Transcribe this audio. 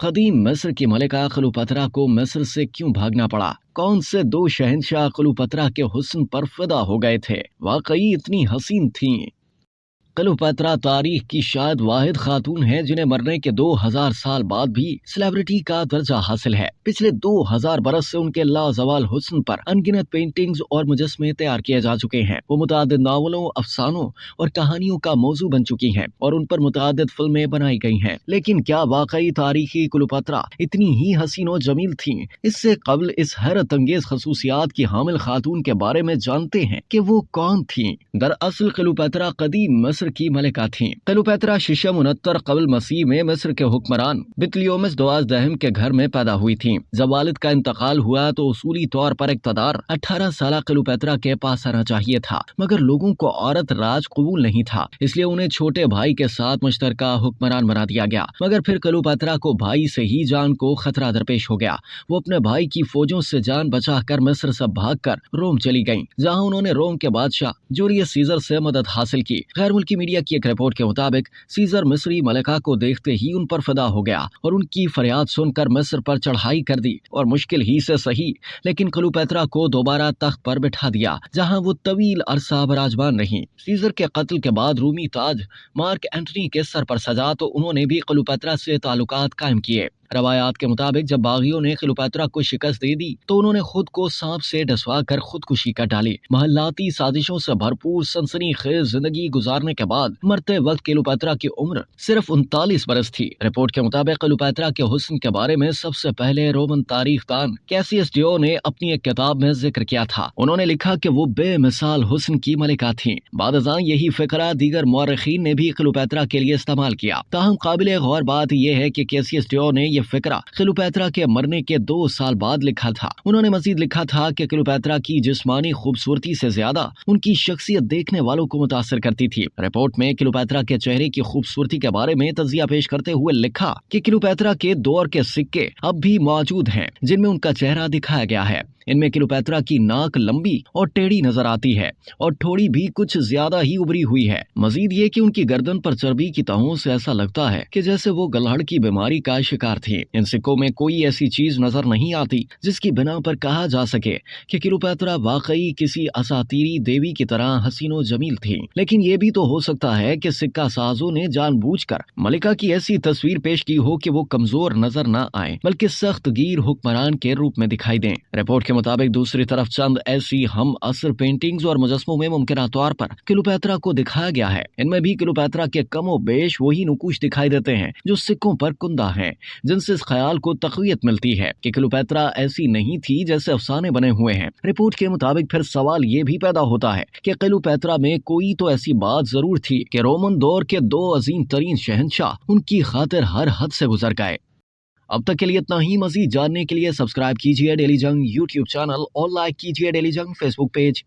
कदीम मिस्र की मलिका क्लीओपेत्रा को मिस्र से क्यों भागना पड़ा? कौन से दो शहंशाह क्लीओपेत्रा के हुस्न पर फिदा हो गए थे? वाकई इतनी हसीन थीं। क्लीओपेत्रा तारीख की शायद वाहिद खातून है जिन्हें मरने के 2000 साल बाद भी सेलिब्रिटी का दर्जा हासिल है। पिछले 2000 बरस से उनके लाजवाल हुस्न पर अनगिनत पेंटिंग्स और मुजस्मे तैयार किए जा चुके हैं। वो मुतादिद नावलों, अफसानों और कहानियों का मौजू बन चुकी हैं और उन पर मुतादिद फिल्में बनाई गई हैं। लेकिन क्या वाकई तारीखी क्लीओपेत्रा इतनी ही हसीन और जमील थी? इससे कबल इस हैरत अंगेज खसूसियात की हामिल खातून के बारे में जानते हैं कि वो कौन थी। दरअसल क्लीओपेत्रा कदीम मिस्र की मलिका थीं। क्लीओपेत्रा शिशम 69 कबल मसीह में मिस्र के हुक्मरान बितलियोमस दुआज़दहम के घर में पैदा हुई थीं। जब वालिद का इंतकाल हुआ तो उसूली तौर पर इक़्तिदार 18 साल क्लीओपेत्रा के पास आना चाहिए था, मगर लोगों को औरत राज कबूल नहीं था, इसलिए उन्हें छोटे भाई के साथ मुश्तरका हुक्मरान बना दिया गया। मगर फिर क्लीओपेत्रा को भाई से ही जान को खतरा दरपेश हो गया। वो अपने भाई की फौजों से जान बचाकर मिस्र से भागकर रोम चली गईं, जहां उन्होंने रोम के बादशाह जूलियस सीजर से मदद हासिल की। गैर मुल्की मीडिया की एक रिपोर्ट के मुताबिक सीजर मिस्री मलिका को देखते ही उन पर फिदा हो गया और उनकी फरियाद सुनकर मिस्र पर चढ़ाई कर दी और मुश्किल ही से सही लेकिन क्लीओपेत्रा को दोबारा तख्त पर बिठा दिया, जहां वो तवील अरसा बराजमान रही। सीजर के कत्ल के बाद रूमी ताज मार्क एंटनी के सर पर सजा तो उन्होंने भी क्लीओपेत्रा से ताल्लुकात कायम किए। रवायात के मुताबिक जब बागियों ने क्लीओपेत्रा को शिकस्त दे दी तो उन्होंने खुद को सांप से डसवा कर खुदकुशी कर डाली। महल्लाती साजिशों से भरपूर सनसनीखेज जिंदगी गुजारने के बाद मरते वक्त क्लीओपेत्रा की उम्र सिर्फ 39 बरस थी। रिपोर्ट के मुताबिक क्लीओपेत्रा के हुस्न के बारे में सबसे पहले रोमन तारीखदान कैसियस डियो ने अपनी एक किताब में जिक्र किया था। उन्होंने लिखा कि वो बेमिसाल हुस्न की मलिका थी। बादशाह यही फिक्रा दीगर मौरखीन ने भी क्लीओपेत्रा के लिए इस्तेमाल किया। ताहम काबिल गौर बात यह है कि कैसियस डियो ने यह फिक्रा क्लीओपेत्रा के मरने के 2 साल बाद लिखा था। उन्होंने मजीद लिखा था कि क्लीओपेत्रा की जिस्मानी खूबसूरती से ज्यादा उनकी शख्सियत देखने वालों को मुतासर करती थी। रिपोर्ट में क्लीओपेत्रा के चेहरे की खूबसूरती के बारे में तजिया पेश करते हुए लिखा कि क्लीओपेत्रा के दौर के सिक्के अब भी मौजूद हैं जिनमें उनका चेहरा दिखाया गया है। इनमें क्लीओपेत्रा की नाक लंबी और टेढ़ी नजर आती है और थोड़ी भी कुछ ज्यादा ही उभरी हुई है। मजीद ये कि उनकी गर्दन पर चर्बी की तहों से ऐसा लगता है कि जैसे वो गलहड़ की बीमारी का शिकार थी। इन सिक्कों में कोई ऐसी चीज नजर नहीं आती जिसकी बिना पर कहा जा सके कि क्लीओपेत्रा वाकई किसी असातीरी देवी की तरह हसीनो जमील थी। लेकिन ये भी तो हो सकता है कि सिक्का साजों ने जानबूझकर मलिका की ऐसी तस्वीर पेश की हो कि वो कमजोर नजर न आए बल्कि सख्त गिर हुक्मरान के रूप में दिखाई दें। रिपोर्ट के मुताबिक दूसरी तरफ चंद ऐसी हम असर पेंटिंग्स और मुजस्मों में मुमकिन तौर पर क्लीओपेत्रा को दिखाया गया है। इनमें भी क्लीओपेत्रा के कमो बेश वही नुकूश दिखाई देते हैं जो सिक्कों पर कुंदा हैं, जिनसे इस ख्याल को तक़वियत मिलती है कि क्लीओपेत्रा ऐसी नहीं थी जैसे अफसाने बने हुए हैं। रिपोर्ट के मुताबिक फिर सवाल ये भी पैदा होता है कि क्लीओपेत्रा में कोई तो ऐसी बात जरूर थी कि रोमन दौर के 2 अजीम तरीन शहंशाह उनकी खातिर हर हद से गुजर गए। अब तक के लिए इतना ही। मजीद जानने के लिए सब्सक्राइब कीजिए डेली जंग यूट्यूब चैनल और लाइक कीजिए डेली जंग फेसबुक पेज।